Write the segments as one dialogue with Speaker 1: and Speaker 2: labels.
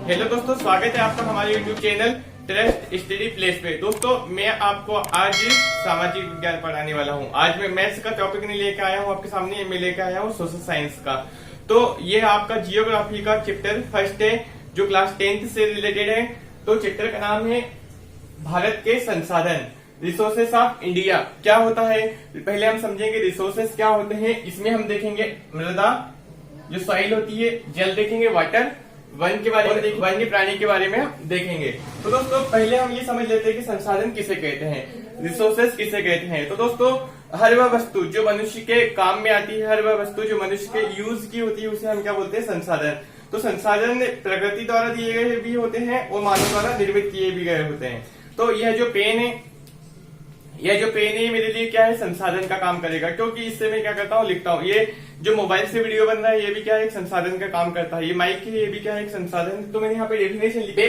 Speaker 1: Hello दोस्तों, स्वागत है आपका हमारे YouTube channel trust study place पे। दोस्तों, मैं आपको आज सामाजिक विज्ञान पढ़ाने वाला हूँ। आज मैं मैथ्स का टॉपिक नहीं लेकर आया हूँ आपके सामने, मैं लेकर आया हूँ सोशल साइंस का। तो ये आपका जियोग्राफी का चैप्टर फर्स्ट है जो क्लास 10th से रिलेटेड है। तो चैप्टर का नाम है भारत के संसाधन, रिसोर्सेस ऑफ इंडिया। क्या होता है पहले हम समझेंगे, रिसोर्सेस क्या होते हैं। इसमें हम देखेंगे मृदा, जो सॉइल होती है, जल देखेंगे, वाटर, वन के बारे में, वन्य प्राणी के बारे में देखेंगे। तो दोस्तों पहले हम ये समझ लेते हैं कि संसाधन किसे कहते हैं, रिसोर्सेस किसे कहते हैं। तो दोस्तों हर वह वस्तु जो मनुष्य के काम में आती है, हर वह वस्तु जो मनुष्य के यूज की होती है, उसे हम क्या बोलते हैं, संसाधन। तो संसाधन प्रकृति द्वारा दिए गए भी होते हैं और मानव द्वारा निर्मित किए भी गए होते हैं। तो यह जो पेन है मेरे लिए क्या है, संसाधन का काम करेगा, क्योंकि इससे मैं क्या करता हूँ, लिखता हूँ। ये जो मोबाइल से वीडियो बन रहा है, ये भी क्या है, एक संसाधन का काम करता है। ये माइक है, ये भी क्या है, एक संसाधन। तो मैंने यहाँ पे डेफिनेशन लिखी,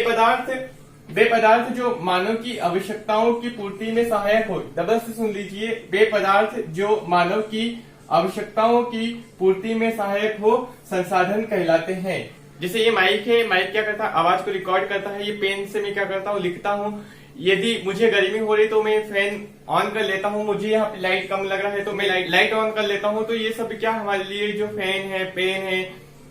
Speaker 1: वे पदार्थ जो मानव की आवश्यकताओं की पूर्ति में सहायक हो। डबल से सुन लीजिए, वे पदार्थ जो मानव की आवश्यकताओं की पूर्ति में सहायक हो, संसाधन कहलाते हैं। जैसे ये माइक है, माइक क्या करता है, आवाज को रिकॉर्ड करता है। ये पेन से मैं क्या करता हूँ, लिखता हूँ। यदि मुझे गर्मी हो रही तो मैं फैन ऑन कर लेता हूँ, मुझे यहाँ पे लाइट कम लग रहा है तो मैं लाइट ऑन कर लेता हूँ। तो ये सब क्या हमारे लिए, जो फैन है, पेन है,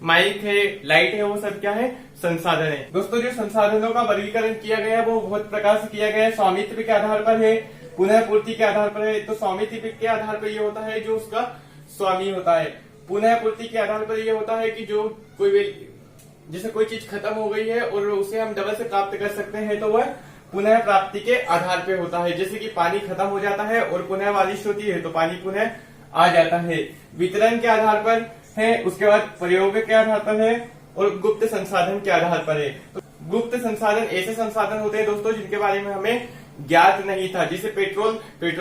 Speaker 1: माइक है, लाइट है, वो सब क्या है, संसाधन है। दोस्तों जो संसाधनों का वर्गीकरण किया गया है वो बहुत प्रकार से किया गया है। स्वामित्व के आधार पर है, पुनः पूर्ति के आधार पर है। तो स्वामित्व के आधार पर ये होता है जो उसका स्वामी होता है। पुनः पूर्ति के आधार पर ये होता है कि जो जैसे कोई चीज खत्म हो गई है और उसे हम डबल से प्राप्त कर सकते हैं, तो वह पुनः प्राप्ति के आधार पे होता है। जैसे कि पानी खत्म हो जाता है और पुनः बारिश होती है तो पानी पुनः आ जाता है। वितरण के आधार पर है, उसके बाद प्रयोग के आधार पर है और गुप्त संसाधन के आधार पर है। तो गुप्त संसाधन ऐसे संसाधन होते हैं दोस्तों जिनके बारे में हमें ज्ञात नहीं था। जैसे पेट्रोल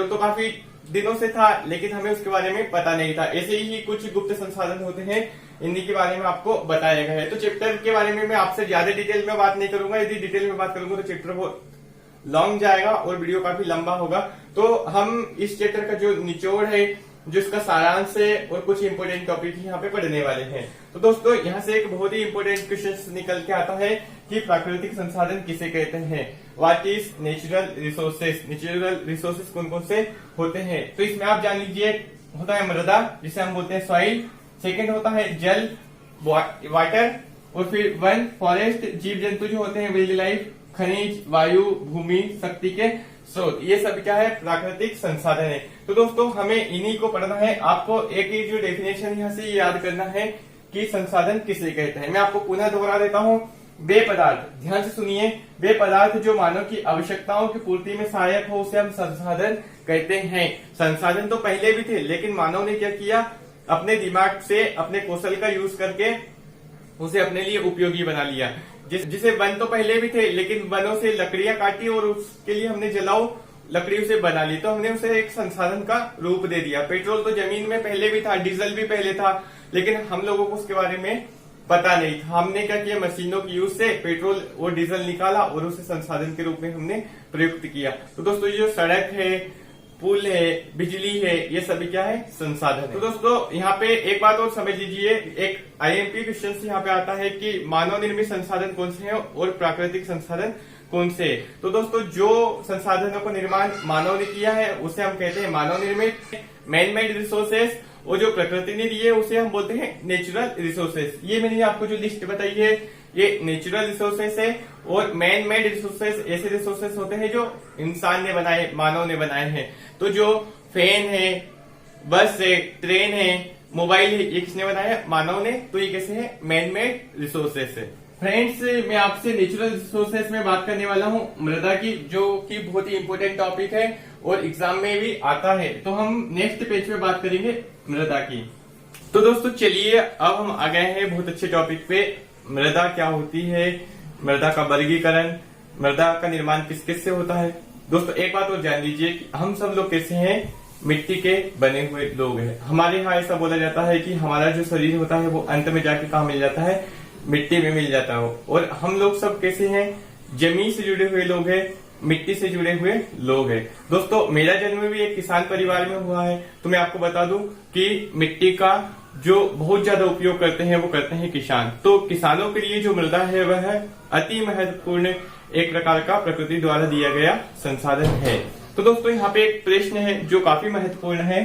Speaker 1: तो काफी दिनों से था लेकिन हमें उसके बारे में पता नहीं था। ऐसे ही कुछ गुप्त संसाधन होते हैं, इन्हीं के बारे में आपको बताया गया है। तो चैप्टर के बारे में मैं आपसे ज्यादा डिटेल में बात नहीं करूंगा। यदि डिटेल में बात करूंगा तो चैप्टर बहुत लॉन्ग जाएगा और वीडियो काफी लंबा होगा। तो हम इस चैप्टर का जो निचोड़ है, जो इसका सारांश है और कुछ इंपोर्टेंट टॉपिक यहाँ पे पढ़ने वाले हैं। तो दोस्तों यहाँ से एक बहुत ही इंपोर्टेंट क्वेश्चन निकल के आता है कि प्राकृतिक संसाधन किसे कहते हैं। What is natural resources. Natural resources कौन कौन से होते हैं, तो इसमें आप जान लीजिए, होता है मृदा, जिसे हम बोलते हैं सॉइल। सेकेंड होता है जल, वाटर, और फिर वन, फॉरेस्ट, जीव जंतु जो होते हैं, वाइल्ड लाइफ, खनिज, वायु, भूमि, शक्ति के स्रोत। ये सब क्या है, प्राकृतिक संसाधन है। तो दोस्तों हमें इन्हीं को पढ़ना है। आपको एक ही जो डेफिनेशन यहाँ से याद करना है कि संसाधन किसे कहते हैं। मैं आपको पुनः दोहरा देता हूँ। वे पदार्थ, ध्यान से सुनिए, वे पदार्थ जो मानव की आवश्यकताओं की पूर्ति में सहायक हो, उसे हम संसाधन कहते हैं। संसाधन तो पहले भी थे लेकिन मानव ने क्या किया, अपने दिमाग से, अपने कौशल का यूज करके उसे अपने लिए उपयोगी बना लिया। जिसे वन तो पहले भी थे लेकिन वनों से लकड़ियां काटी और उसके लिए हमने जलाओ लकड़ी उसे बना ली, तो हमने उसे एक संसाधन का रूप दे दिया। पेट्रोल तो जमीन में पहले भी था, डीजल भी पहले था, लेकिन हम लोगों को उसके बारे में पता नहीं था। हमने क्या किया, मशीनों की यूज से पेट्रोल और डीजल निकाला और उसे संसाधन के रूप में हमने प्रयुक्त किया। तो दोस्तों ये जो सड़क है, पुल है, बिजली है, ये सभी क्या है, संसाधन है। तो दोस्तों यहाँ पे एक बात और समझ लीजिए, एक IMP क्वेश्चन यहाँ पे आता है कि मानव निर्मित संसाधन कौन से हैं और प्राकृतिक संसाधन कौन से। तो दोस्तों जो संसाधनों का निर्माण मानव ने किया है उसे हम कहते हैं मानव निर्मित, मैन मेड रिसोर्सेस, और जो प्रकृति ने दिए उसे हम बोलते हैं नेचुरल रिसोर्सेस। ये मैंने आपको जो लिस्ट बताई है ये नेचुरल रिसोर्सेस है, और मैन मेड रिसोर्सेस ऐसे रिसोर्सेस होते हैं जो इंसान ने बनाए, मानव ने बनाए हैं। तो जो फैन है, बस है, ट्रेन है, मोबाइल है, ये किसने बनाया, मानव ने। तो ये कैसे है, मैन मेड रिसोर्सेस है। फ्रेंड्स मैं आपसे नेचुरल रिसोर्सेस में बात करने वाला हूँ मृदा की, जो कि बहुत ही इंपोर्टेंट टॉपिक है और एग्जाम में भी आता है। तो हम नेक्स्ट पेज पे बात करेंगे मृदा की। तो दोस्तों चलिए अब हम आ गए हैं बहुत अच्छे टॉपिक पे। मृदा क्या होती है, मृदा का वर्गीकरण, मृदा का निर्माण किस किस से होता है। दोस्तों एक बात और जान लीजिए कि हम सब लोग कैसे हैं, मिट्टी के बने हुए लोग हैं। हमारे यहाँ ऐसा बोला जाता है कि हमारा जो शरीर होता है वो अंत में जाके कहाँ मिल जाता है, मिट्टी में मिल जाता हो। और हम लोग सब कैसे हैं, जमीन से जुड़े हुए लोग हैं। मिट्टी से जुड़े हुए लोग हैं। दोस्तों मेरा जन्म भी एक किसान परिवार में हुआ है, तो मैं आपको बता दूं कि मिट्टी का जो बहुत ज्यादा उपयोग करते हैं वो करते हैं किसान। तो किसानों के लिए जो मृदा है वह अति महत्वपूर्ण एक प्रकार का प्रकृति द्वारा दिया गया संसाधन है। तो दोस्तों यहाँ पे एक प्रश्न है जो काफी महत्वपूर्ण है,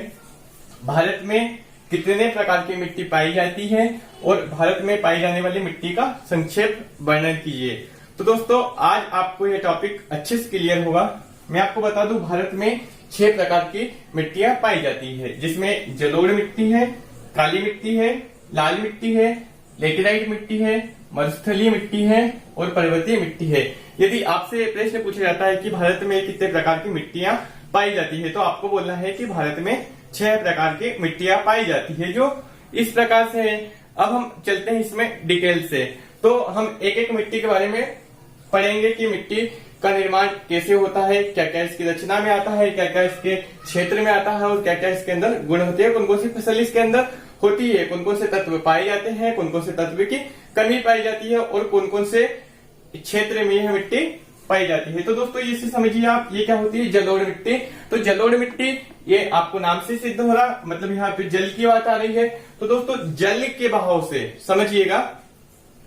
Speaker 1: भारत में कितने प्रकार की मिट्टी पाई जाती है और भारत में पाई जाने वाली मिट्टी का संक्षेप वर्णन कीजिए। तो दोस्तों आज आपको यह टॉपिक अच्छे से क्लियर होगा। मैं आपको बता दूं भारत में 6 प्रकार की मिट्टियां पाई जाती है, जिसमें जलोढ़ मिट्टी है, काली मिट्टी है, लाल मिट्टी है, लेटेराइट मिट्टी है, मरुस्थलीय मिट्टी है और पर्वतीय मिट्टी है। यदि आपसे प्रश्न पूछा जाता है कि भारत में कितने प्रकार की मिट्टियां पाई जाती है, तो आपको बोलना है कि भारत में 6 प्रकार की मिट्टियां पाई जाती है, जो इस प्रकार से है। अब हम चलते हैं इसमें डिटेल से, तो हम एक एक मिट्टी के बारे में पढ़ेंगे कि मिट्टी का निर्माण कैसे होता है, क्या क्या इसकी रचना में आता है, क्या क्या इसके क्षेत्र में आता है और क्या क्या इसके अंदर गुण होते हैं, कौन कौन सी फसल इसके अंदर होती है, कौन कौन से तत्व पाए जाते हैं, कौन कौन से तत्व की कमी पाई जाती है और कौन कौन से क्षेत्र में यह मिट्टी पाई जाती है। तो दोस्तों इसे समझिए आप, ये क्या होती है, जलोढ़ मिट्टी। तो जलोढ़ मिट्टी ये आपको नाम से सिद्ध हो रहा, मतलब यहाँ पे जल की बात आ रही है। तो दोस्तों जल के बहाव से समझिएगा,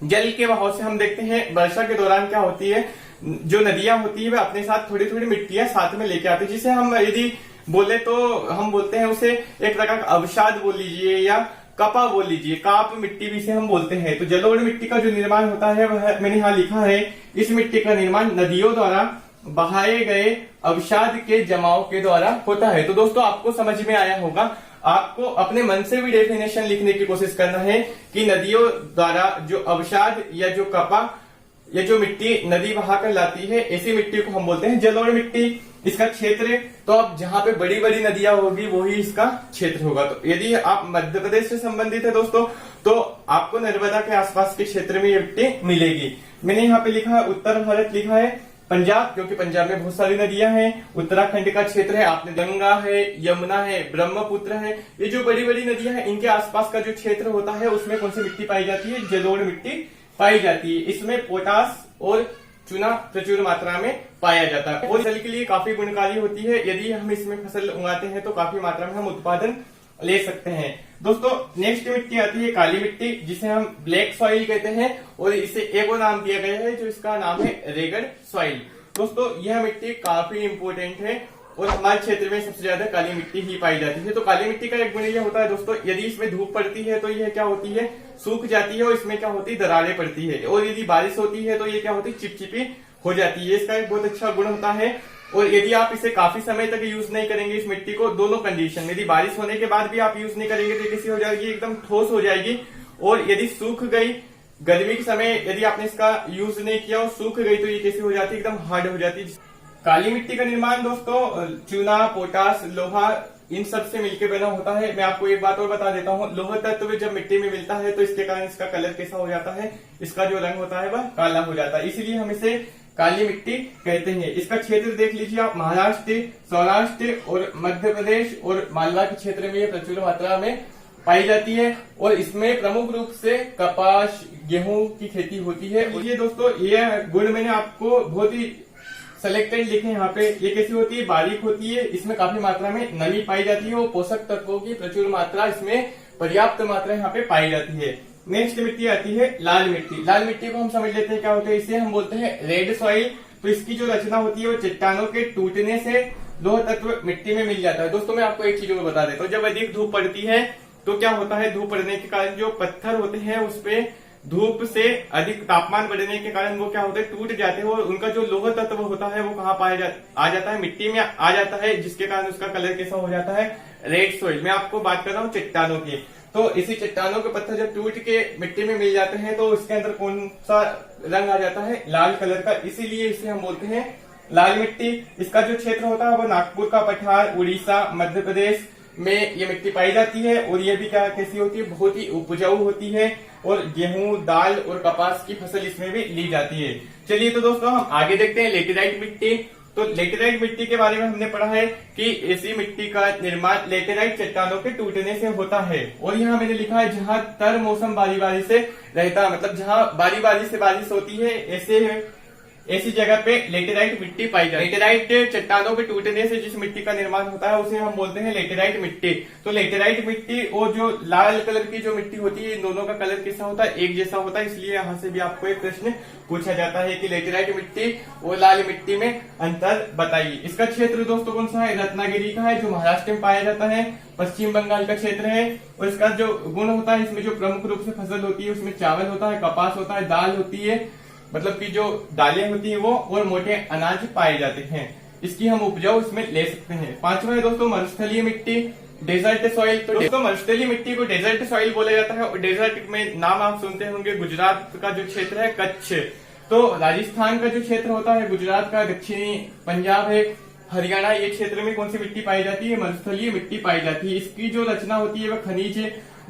Speaker 1: जल के बहाव से हम देखते हैं वर्षा के दौरान क्या होती है, जो नदियां होती है वह अपने साथ थोड़ी थोड़ी मिट्टियां साथ में लेके आती है, जिसे हम यदि बोले तो हम बोलते हैं उसे एक प्रकार का अवसाद बोल लीजिए या कपा बोल लीजिए, काप मिट्टी भी से हम बोलते हैं। तो जलोढ़ मिट्टी का जो निर्माण होता है वह मैंने यहाँ लिखा है, इस मिट्टी का निर्माण नदियों द्वारा बहाए गए अवसाद के जमाव के द्वारा होता है। तो दोस्तों आपको समझ में आया होगा, आपको अपने मन से भी डेफिनेशन लिखने की कोशिश करना है कि नदियों द्वारा जो अवसाद या जो कपा या जो मिट्टी नदी बहा कर लाती है, ऐसी मिट्टी को हम बोलते हैं जलोढ़ मिट्टी। इसका क्षेत्र, तो अब जहाँ पे बड़ी बड़ी नदियां होगी वही इसका क्षेत्र होगा। तो यदि आप मध्य प्रदेश से संबंधित है दोस्तों, तो आपको नर्मदा के आसपास के क्षेत्र में ये मिट्टी मिलेगी। मैंने यहाँ पे लिखा है उत्तर भारत, लिखा है पंजाब, क्योंकि पंजाब में बहुत सारी नदियां हैं। उत्तराखंड का क्षेत्र है, आपने गंगा है, यमुना है, ब्रह्मपुत्र है, ये जो बड़ी बड़ी नदियां हैं इनके आसपास का जो क्षेत्र होता है उसमें कौन सी मिट्टी पाई जाती है, जलोढ़ मिट्टी पाई जाती है। इसमें पोटास और चूना प्रचुर मात्रा में पाया जाता है और जल के लिए काफी गुणकारी होती है। यदि हम इसमें फसल उगाते हैं तो काफी मात्रा में हम उत्पादन ले सकते हैं। दोस्तों नेक्स्ट मिट्टी आती है काली मिट्टी, जिसे हम ब्लैक सॉइल कहते हैं और इसे एक और नाम दिया गया है जो इसका नाम है रेगड सॉइल। दोस्तों यह मिट्टी काफी इंपोर्टेंट है और हमारे क्षेत्र में सबसे ज्यादा काली मिट्टी ही पाई जाती है। तो काली मिट्टी का एक गुण यह होता है दोस्तों, यदि इसमें धूप पड़ती है तो यह क्या होती है, सूख जाती है और इसमें क्या होती है, दरारें पड़ती है। और यदि बारिश होती है तो ये क्या होती है, चिपचिपी हो जाती है। इसका एक बहुत अच्छा गुण होता है। और यदि आप इसे काफी समय तक यूज नहीं करेंगे इस मिट्टी को, दोनों कंडीशन में, यदि बारिश होने के बाद भी आप यूज नहीं करेंगे तो कैसी हो जाएगी, एकदम ठोस हो जाएगी। और यदि सूख गई, गर्मी के समय यदि आपने इसका यूज नहीं किया और सूख गई तो ये कैसी हो जाती है, एकदम हार्ड हो जाती है। काली मिट्टी का निर्माण दोस्तों चूना, पोटास, लोहा इन सब से मिलकर बना होता है। मैं आपको एक बात और बता देता हूँ, लोह तत्व जब मिट्टी में मिलता है तो इसके कारण इसका कलर कैसा हो जाता है, इसका जो रंग होता है वह काला हो जाता है, इसीलिए हम इसे काली मिट्टी कहते हैं। इसका क्षेत्र देख लीजिए आप, महाराष्ट्र, सौराष्ट्र और मध्य प्रदेश और मालवा के क्षेत्र में ये प्रचुर मात्रा में पाई जाती है और इसमें प्रमुख रूप से कपास, गेहूं की खेती होती है। और ये दोस्तों ये गुण मैंने आपको बहुत ही सेलेक्टेड लिखे यहाँ पे। ये कैसी होती है, बारीक होती है, इसमें काफी मात्रा में नमी पाई जाती है और पोषक तत्वों की प्रचुर मात्रा इसमें पर्याप्त मात्रा यहाँ पे पाई जाती है। नेक्स्ट मिट्टी आती है लाल मिट्टी। लाल मिट्टी को हम समझ लेते हैं क्या होता है, इसे हम बोलते हैं रेड सॉइल। तो इसकी जो रचना होती है वो चट्टानों के टूटने से लोह तत्व मिट्टी में मिल जाता है। दोस्तों मैं आपको एक चीज और बता देता हूँ, जब अधिक धूप पड़ती है तो क्या होता है, धूप पड़ने के कारण जो पत्थर होते हैं उसपे धूप से अधिक तापमान बढ़ने के कारण वो क्या होते हैं, टूट जाते हैं और उनका जो लोह तत्व होता है वो कहाँ आ जाता है, मिट्टी में आ जाता है, जिसके कारण उसका कलर कैसा हो जाता है, रेड सॉइल। मैं आपको बात कर रहा हूँ चट्टानों की। तो इसी चट्टानों के पत्थर जब टूट के मिट्टी में मिल जाते हैं तो इसके अंदर कौन सा रंग आ जाता है, लाल कलर का, इसीलिए इसे हम बोलते हैं लाल मिट्टी। इसका जो क्षेत्र होता है वो नागपुर का पठार, उड़ीसा, मध्य प्रदेश में ये मिट्टी पाई जाती है और ये भी क्या कैसी होती है, बहुत ही उपजाऊ होती है और गेहूं, दाल और कपास की फसल इसमें भी ली जाती है। चलिए तो दोस्तों हम आगे देखते हैं लेटेराइट मिट्टी। तो लेटेराइट मिट्टी के बारे में हमने पढ़ा है कि ऐसी मिट्टी का निर्माण लेटेराइट चट्टानों के टूटने से होता है। और यहाँ मैंने लिखा है जहाँ तर मौसम बारी बारी से रहता है, मतलब जहाँ बारी बारी से बारिश होती है ऐसे ऐसी जगह पे लेटेराइट मिट्टी पाई जाती है। लेटेराइट चट्टानों के टूटने से जिस मिट्टी का निर्माण होता है उसे हम बोलते हैं लेटेराइट मिट्टी। तो लेटेराइट मिट्टी और जो लाल कलर की जो मिट्टी होती है, इन दोनों का कलर कैसा होता है, एक जैसा होता है। इसलिए यहाँ से भी आपको एक प्रश्न पूछा जाता है कि लेटेराइट मिट्टी और लाल मिट्टी में अंतर बताइए। इसका क्षेत्र दोस्तों कौन सा है, रत्नागिरी का है, जो महाराष्ट्र में पाया जाता है, पश्चिम बंगाल का क्षेत्र है। और इसका जो गुण होता है, इसमें जो प्रमुख रूप से फसल होती है उसमें चावल होता है, कपास होता है, दाल होती है, मतलब कि जो दालें होती है वो, और मोटे अनाज पाए जाते हैं। इसकी हम उपजाऊ इसमें ले सकते हैं। पांचवा है दोस्तों मरुस्थलीय मिट्टी, डेजर्ट सॉइल। तो दोस्तों मरुस्थलीय मिट्टी को डेजर्ट सॉइल बोला जाता है। और डेजर्ट में नाम आप सुनते होंगे, गुजरात का जो क्षेत्र है कच्छ, तो राजस्थान का जो क्षेत्र होता है, गुजरात का दक्षिणी पंजाब है, हरियाणा, ये क्षेत्र में कौन सी मिट्टी पाई जाती है, मरुस्थलीय मिट्टी पाई जाती है। इसकी जो रचना होती है वह खनिज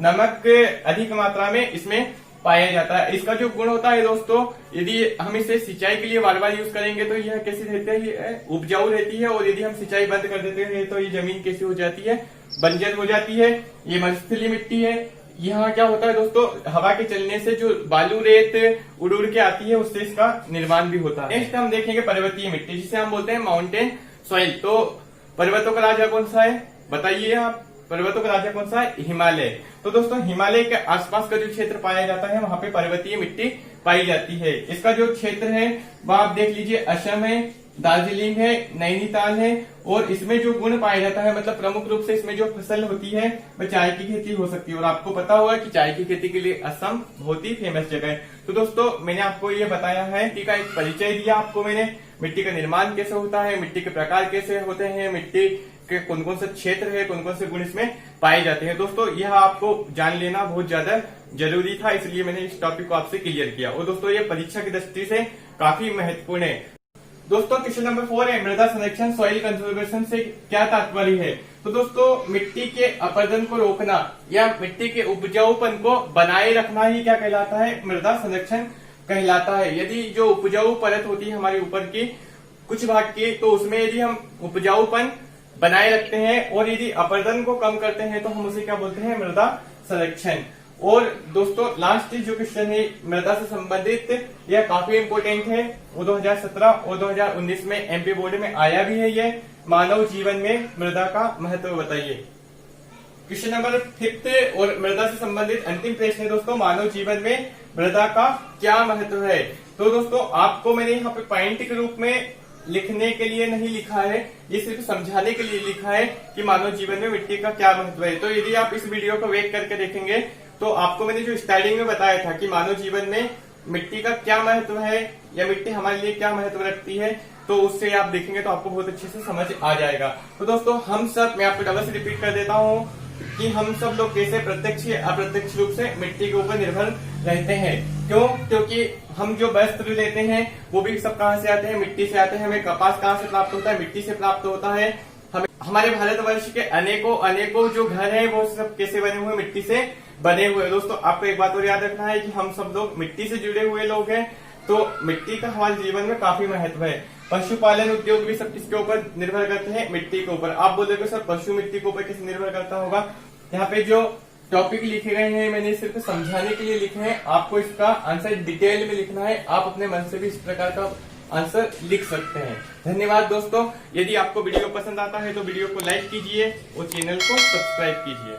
Speaker 1: नमक अधिक मात्रा में इसमें पाया जाता है। इसका जो गुण होता है दोस्तों, यदि हम इसे सिंचाई के लिए बार बार यूज करेंगे तो यह कैसी रहती है, ये उपजाऊ रहती है। और यदि हम सिंचाई बंद कर देते हैं तो ये जमीन कैसी हो जाती है, बंजर हो जाती है। ये मरुस्थलीय मिट्टी है। यहाँ क्या होता है दोस्तों, हवा के चलने से जो बालू रेत उड़ उड़ के आती है उससे इसका निर्माण भी होता है। नेक्स्ट हम देखेंगे पर्वतीय मिट्टी, जिसे हम बोलते हैं माउंटेन सॉइल। तो पर्वतों का राजा कौन सा है बताइए आप, पर्वतों का राजा कौन सा है, हिमालय। तो दोस्तों हिमालय के आसपास का जो क्षेत्र पाया जाता है वहां पे पर्वतीय मिट्टी पाई जाती है। इसका जो क्षेत्र है वह आप देख लीजिए, असम है, दार्जिलिंग है, नैनीताल है। और इसमें जो गुण पाया जाता है, मतलब प्रमुख रूप से इसमें जो फसल होती है वह चाय की खेती हो सकती है। और आपको पता होगा कि चाय की खेती के लिए असम बहुत ही फेमस जगह है। तो दोस्तों मैंने आपको ये बताया है, मिट्टी का एक परिचय दिया आपको मैंने, मिट्टी का निर्माण कैसे होता है, मिट्टी के प्रकार कैसे होते हैं, मिट्टी के कौन कौन से क्षेत्र है, कौन कौन से गुण इसमें पाए जाते हैं। दोस्तों यह आपको जान लेना बहुत ज्यादा जरूरी था, इसलिए मैंने इस टॉपिक को आपसे क्लियर किया। और दोस्तों ये परीक्षा की दृष्टि से काफी महत्वपूर्ण है। दोस्तों क्वेश्चन नंबर 4 है, मृदा संरक्षण सॉइल कंजर्वेशन से क्या तात्पर्य है। तो दोस्तों मिट्टी के अपरदन को रोकना या मिट्टी के उपजाऊपन को बनाए रखना ही क्या कहलाता है, मृदा संरक्षण कहलाता है। यदि जो उपजाऊ परत होती है हमारे ऊपर की कुछ भाग की, तो उसमें यदि हम उपजाऊपन बनाए रखते हैं और यदि अपरदन को कम करते हैं तो हम उसे क्या बोलते हैं, मृदा संरक्षण। और दोस्तों लास्ट जो क्वेश्चन है मृदा से संबंधित, यह काफी इंपोर्टेंट है। वो 2017 और 2019 में एमपी बोर्ड में आया भी है। ये मानव जीवन में मृदा का महत्व बताइए। क्वेश्चन नंबर 5 और मृदा से संबंधित अंतिम प्रश्न है दोस्तों, मानव जीवन में मृदा का क्या महत्व है। तो दोस्तों आपको मैंने यहाँ पे पॉइंट के रूप में लिखने के लिए नहीं लिखा है, ये सिर्फ समझाने के लिए लिखा है कि मानव जीवन में मिट्टी का क्या महत्व है। तो यदि आप इस वीडियो को वेट करके देखेंगे तो आपको मैंने जो स्टार्टिंग में बताया था कि मानव जीवन में मिट्टी का क्या महत्व है या मिट्टी हमारे लिए क्या महत्व रखती है, तो उससे आप देखेंगे तो आपको बहुत अच्छे से समझ आ जाएगा। तो दोस्तों हम सब, मैं आपको डबल से रिपीट कर देता हूँ कि हम सब लोग कैसे प्रत्यक्ष या अप्रत्यक्ष रूप से मिट्टी के ऊपर निर्भर रहते हैं। क्यों, क्योंकि हम जो वस्त्र लेते हैं वो भी सब कहाँ से आते हैं, मिट्टी से आते हैं। हमें कपास कहाँ से प्राप्त होता है, मिट्टी से प्राप्त होता है। हमारे भारतवर्ष के अनेकों जो घर हैं वो सब कैसे बने हुए, मिट्टी से बने हुए। दोस्तों आपको एक बात और याद रखना है कि हम सब लोग मिट्टी से जुड़े हुए लोग हैं, तो मिट्टी का हमारे जीवन में काफी महत्व है। पशुपालन उद्योग भी सब किसके ऊपर निर्भर करते हैं, मिट्टी के ऊपर। आप बोलोगे सर पशु मिट्टी के ऊपर कैसे निर्भर करता होगा, यहाँ पे जो टॉपिक लिखे गए हैं मैंने सिर्फ समझाने के लिए लिखे हैं, आपको इसका आंसर डिटेल में लिखना है। आप अपने मन से भी इस प्रकार का आंसर लिख सकते हैं। धन्यवाद दोस्तों। यदि आपको वीडियो पसंद आता है तो वीडियो को लाइक कीजिए और चैनल को सब्सक्राइब कीजिए।